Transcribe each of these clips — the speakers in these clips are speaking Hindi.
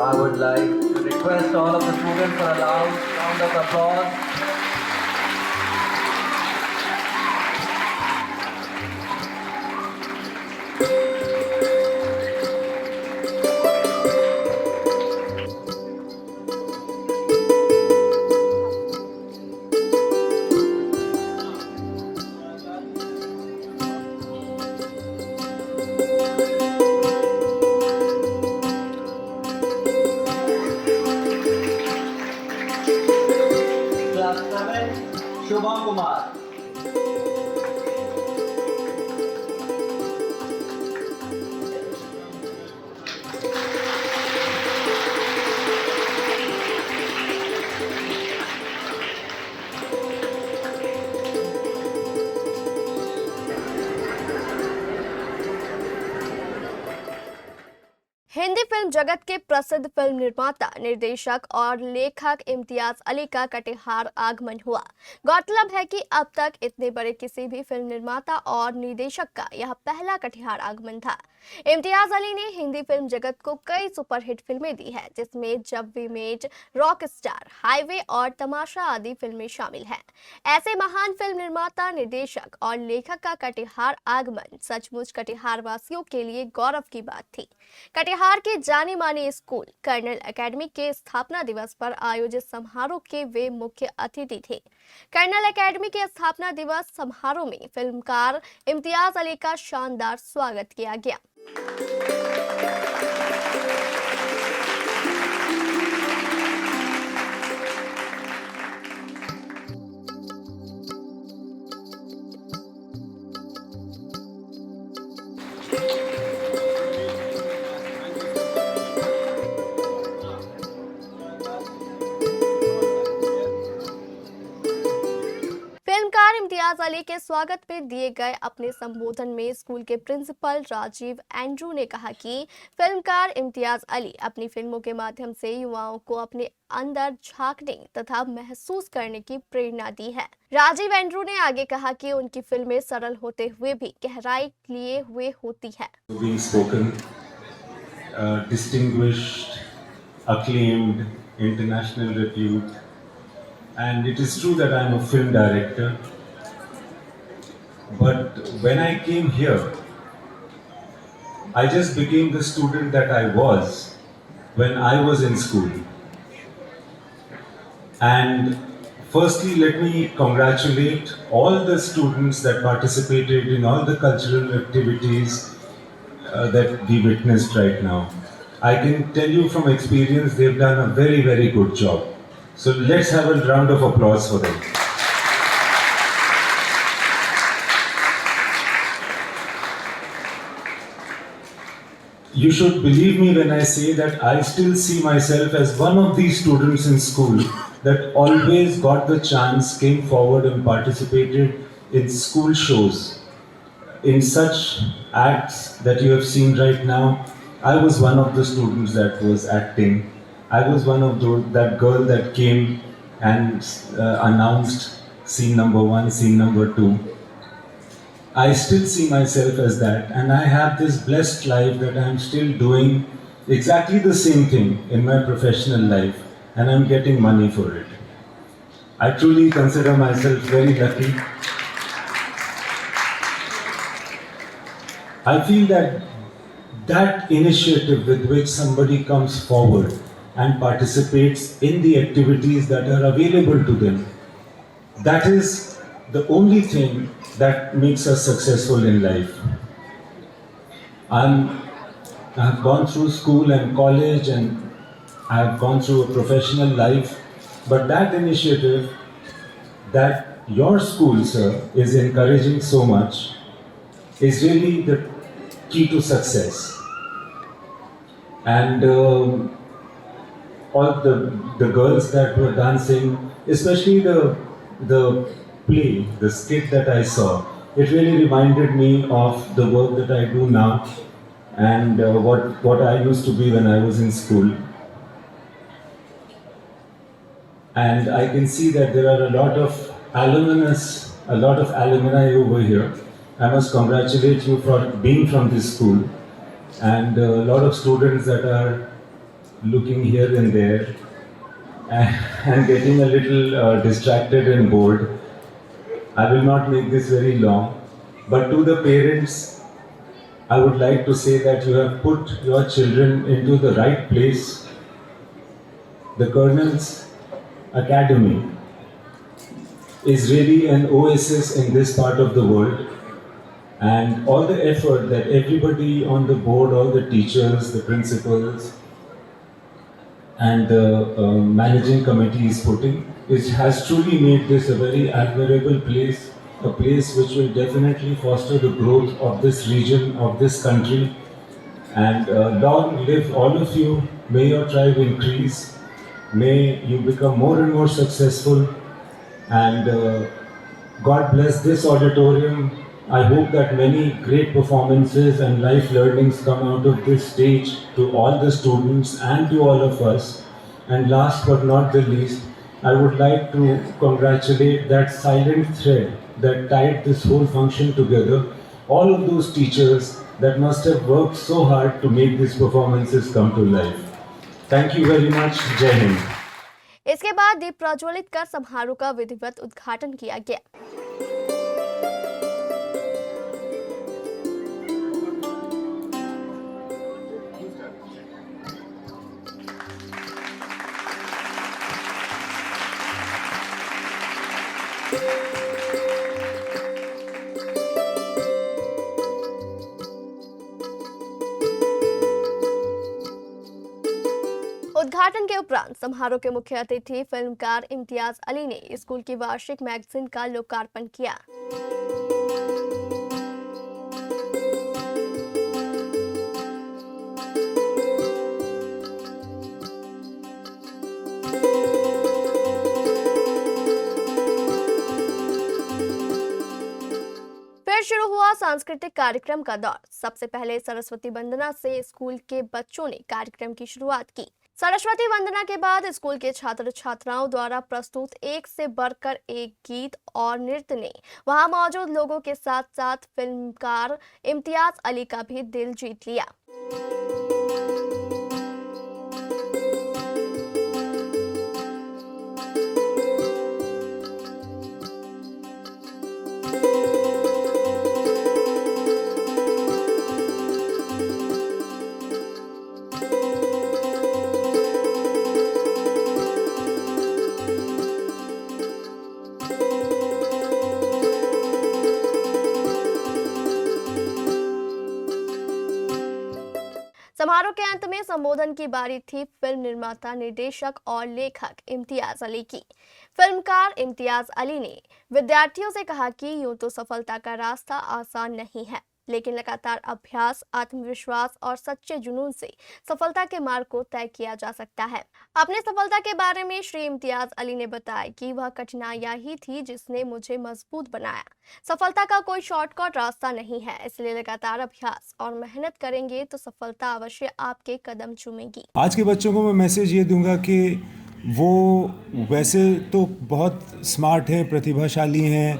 I would like to request all of the students for a loud round of applause. Class 7, Shubham Kumar. Hindi film जगत के प्रसिद्ध फिल्म निर्माता, निर्देशक और लेखक इम्तियाज अली का कटिहार आगमन हुआ। गौरतलब है कि अब तक इतने बड़े किसी भी फिल्म निर्माता और निर्देशक का यह पहला कटिहार आगमन था। इम्तियाज अली ने हिंदी फिल्म जगत को कई सुपरहिट फिल्में दी हैं, जिसमें Jab we met, rock star, highway और तमाशा आदि फिल्में शामिल हैं। ऐसे महान फिल्म निर्माता, निर्देशक और लेखक का कटिहार आगमन सचमुच कटिहार वासियों के लिए गौरव की बात थी। कटिहार के जाने माने स्कूल कर्नल एकेडमी के स्थापना दिवस पर आयोजित समारोह के वे मुख्य अतिथि थे। कर्नल एकेडमी के स्थापना दिवस समारोह में फिल्मकार इम्तियाज अली का शानदार स्वागत किया गया। फिल्मकार इम्तियाज अली के स्वागत में दिए गए अपने संबोधन में स्कूल के प्रिंसिपल राजीव एंड्रू ने कहा कि फिल्मकार इम्तियाज अली अपनी फिल्मों के माध्यम से युवाओं को अपने अंदर झांकने तथा महसूस करने की प्रेरणा दी है। राजीव एंड्रू ने आगे कहा कि उनकी फिल्में सरल होते हुए भी गहराई लिए हुए होती है। Distinguished, acclaimed, international repute, and it is true that I am a film director. But when I came here, I just became the student that I was when I was in school. And firstly, let me congratulate all the students that participated in all the cultural activities that we witnessed right now. I can tell you from experience, they've done a very, very good job. So let's have a round of applause for them. You should believe me when I say that I still see myself as one of these students in school that always got the chance, came forward and participated in school shows. In such acts that you have seen right now, I was one of the students that was acting. I was one of that girl that came and announced scene number 1, scene number 2. I still see myself as that, and I have this blessed life that I am still doing exactly the same thing in my professional life, and I'm getting money for it. I truly consider myself very lucky. I feel that initiative with which somebody comes forward and participates in the activities that are available to them, that is the only thing that makes us successful in life. I have gone through school and college and I have gone through a professional life, but that initiative that your school, sir, is encouraging so much is really the key to success. And all the girls that were dancing, especially the play, the skit that I saw, it really reminded me of the work that I do now and what I used to be when I was in school. And I can see that there are a lot of alumni over here. I must congratulate you for being from this school, and a lot of students that are looking here and there, and getting a little distracted and bored. I will not make this very long, but to the parents, I would like to say that you have put your children into the right place. The Colonel's Academy is really an oasis in this part of the world, and all the effort that everybody on the board, all the teachers, the principals, and the managing committee is putting, it has truly made this a very admirable place, a place which will definitely foster the growth of this region, of this country. And long live all of you. May your tribe increase. May you become more and more successful. And God bless this auditorium. I hope that many great performances and life learnings come out of this stage to all the students and to all of us. And last but not the least, I would like to congratulate that silent thread that tied this whole function together. All of those teachers that must have worked so hard to make these performances come to life. Thank you very much. Jai Hind. इसके बाद दीप प्रज्वलित कर समारोह का विधिवत उद्घाटन किया गया। उद्घाटन के उपरांत समारोह के मुख्य अतिथि फिल्मकार इम्तियाज अली ने स्कूल की वार्षिक मैगजीन का लोकार्पण किया। फिर शुरू हुआ सांस्कृतिक कार्यक्रम का दौर। सबसे पहले सरस्वती वंदना से स्कूल के बच्चों ने कार्यक्रम की शुरुआत की। सरस्वती वंदना के बाद स्कूल के छात्र छात्राओं द्वारा प्रस्तुत एक से बढ़कर एक गीत और नृत्य ने वहां मौजूद लोगों के साथ साथ फिल्मकार इम्तियाज अली का भी दिल जीत लिया। समारोह के अंत में संबोधन की बारी थी फिल्म निर्माता, निर्देशक और लेखक इम्तियाज अली की। फिल्मकार इम्तियाज अली ने विद्यार्थियों से कहा कि यूं तो सफलता का रास्ता आसान नहीं है, लेकिन लगातार अभ्यास, आत्मविश्वास और सच्चे जुनून से सफलता के मार्ग को तय किया जा सकता है। अपनी सफलता के बारे में श्री इम्तियाज अली ने बताया कि वह कठिनाइयां ही थी जिसने मुझे मजबूत बनाया। सफलता का कोई शॉर्टकट रास्ता नहीं है, इसलिए लगातार अभ्यास और मेहनत करेंगे तो सफलता अवश्य आपके कदम चूमेगी। आज के बच्चों को मैं मैसेज ये दूंगा कि वो वैसे तो बहुत स्मार्ट हैं, प्रतिभाशाली हैं,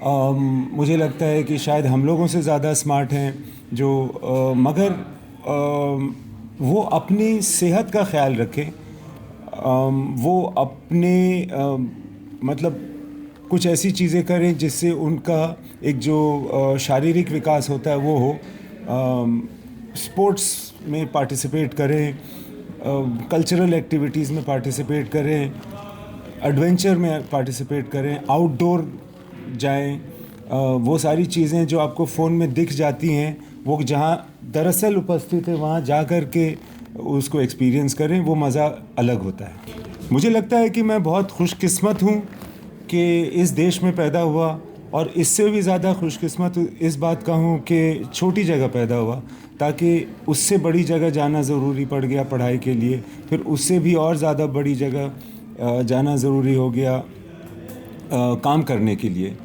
मुझे लगता है कि शायद हम लोगों से ज़्यादा स्मार्ट हैं जो मगर वो अपनी सेहत का ख्याल रखें, वो अपने मतलब कुछ ऐसी चीज़ें करें जिससे उनका एक जो शारीरिक विकास होता है वो हो, स्पोर्ट्स में पार्टिसिपेट करें, कल्चरल एक्टिविटीज़ में पार्टिसिपेट करें, एडवेंचर में पार्टिसिपेट करें, आउटडोर जाएं, वो सारी चीज़ें जो आपको फ़ोन में दिख जाती हैं वो जहाँ दरअसल उपस्थित है वहाँ जा कर के उसको एक्सपीरियंस करें, वो मज़ा अलग होता है। मुझे लगता है कि मैं बहुत खुशकिस्मत हूँ कि इस देश में पैदा हुआ, और इससे भी ज़्यादा खुशकिस्मत इस बात का हूँ कि छोटी जगह पैदा हुआ, ताकि उससे बड़ी जगह जाना ज़रूरी पड़ गया पढ़ाई के लिए, फिर उससे भी और ज़्यादा बड़ी जगह जाना ज़रूरी हो गया काम करने के लिए।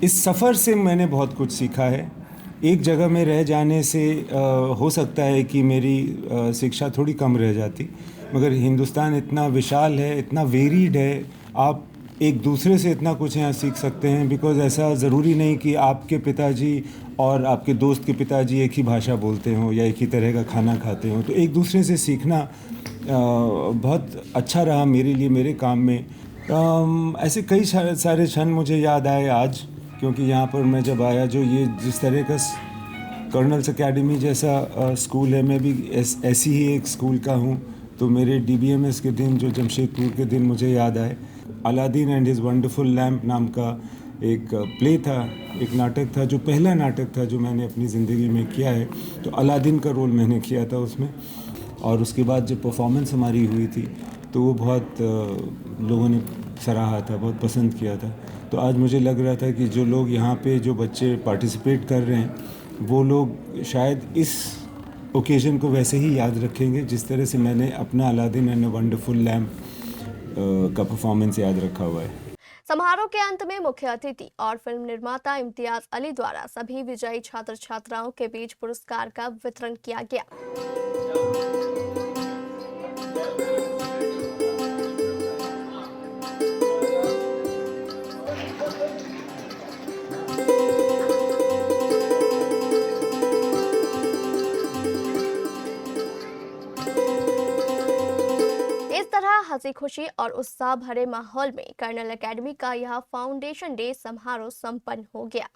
इस सफ़र से मैंने बहुत कुछ सीखा है। एक जगह में रह जाने से हो सकता है कि मेरी शिक्षा थोड़ी कम रह जाती, मगर हिंदुस्तान इतना विशाल है, इतना वेरीड है, आप एक दूसरे से इतना कुछ यहाँ सीख सकते हैं। बिकॉज़ ऐसा ज़रूरी नहीं कि आपके पिताजी और आपके दोस्त के पिताजी एक ही भाषा बोलते हों या एक ही तरह का खाना खाते हों, तो एक दूसरे से सीखना बहुत अच्छा रहा मेरे लिए मेरे काम में। ऐसे कई सारे क्षण मुझे याद आए आज, क्योंकि यहाँ पर मैं जब आया, जो ये जिस तरह का कर्नल्स एकेडमी जैसा स्कूल है, मैं भी ऐसी ही एक स्कूल का हूँ, तो मेरे DBMS के दिन, जो जमशेदपुर के दिन, मुझे याद आए। Aladdin and his wonderful lamp नाम का एक प्ले था, एक नाटक था, जो पहला नाटक था जो मैंने अपनी ज़िंदगी में किया है। तो अलादीन का रोल मैंने किया था उसमें, और उसके बाद जब परफॉर्मेंस हमारी हुई थी तो वो बहुत लोगों ने सराहा था, बहुत पसंद किया था। तो आज मुझे लग रहा था कि जो लोग यहाँ पे, जो बच्चे पार्टिसिपेट कर रहे हैं, वो लोग शायद इस ओकेज़न को वैसे ही याद रखेंगे जिस तरह से मैंने अपना Aladdin and a wonderful lamp का परफॉर्मेंस याद रखा हुआ है। समारोह के अंत में मुख्य अतिथि और फिल्म निर्माता इम्तियाज अली द्वारा सभी विजयी छात्र छात्राओं के बीच पुरस्कार का वितरण किया गया। इस तरह हंसी खुशी और उत्साह भरे माहौल में कर्नल एकेडमी का यह फाउंडेशन डे समारोह संपन्न हो गया।